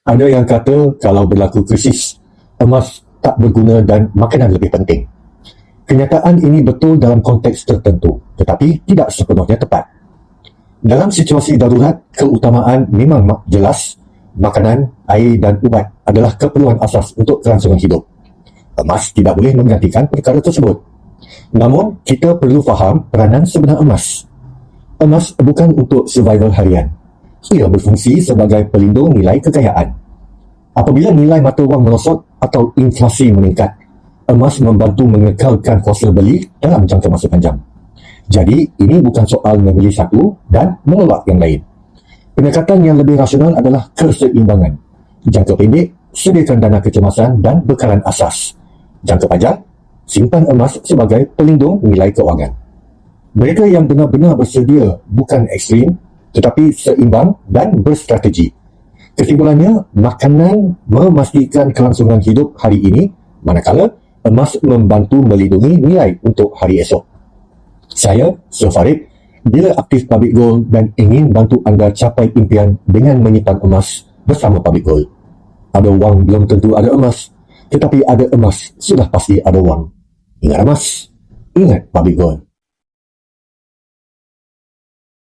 Ada yang kata kalau berlaku krisis, emas tak berguna dan makanan lebih penting. Kenyataan ini betul dalam konteks tertentu, tetapi tidak sepenuhnya tepat. Dalam situasi darurat, keutamaan memang jelas. Makanan, air dan ubat adalah keperluan asas untuk kelangsungan hidup. Emas tidak boleh menggantikan perkara tersebut. Namun, kita perlu faham peranan sebenar emas. Emas bukan untuk survival harian. Ia berfungsi sebagai pelindung nilai kekayaan. Apabila nilai mata wang merosot atau inflasi meningkat, emas membantu mengekalkan kuasa beli dalam jangka masa panjang. Jadi, ini bukan soal membeli satu dan menolak yang lain. Pendekatan yang lebih rasional adalah keseimbangan. Jangka pendek, sediakan dana kecemasan dan bekalan asas. Jangka panjang, simpan emas sebagai pelindung nilai keuangan. Mereka yang benar-benar bersedia bukan ekstrim, tetapi seimbang dan berstrategi. Kesimpulannya, makanan memastikan kelangsungan hidup hari ini, manakala emas membantu melindungi nilai untuk hari esok. Saya, Sir Farid, bila aktif Public Gold dan ingin bantu anda capai impian dengan menyimpan emas bersama Public Gold. Ada wang belum tentu ada emas, tetapi ada emas sudah pasti ada wang. Ingat emas, ingat Public Gold.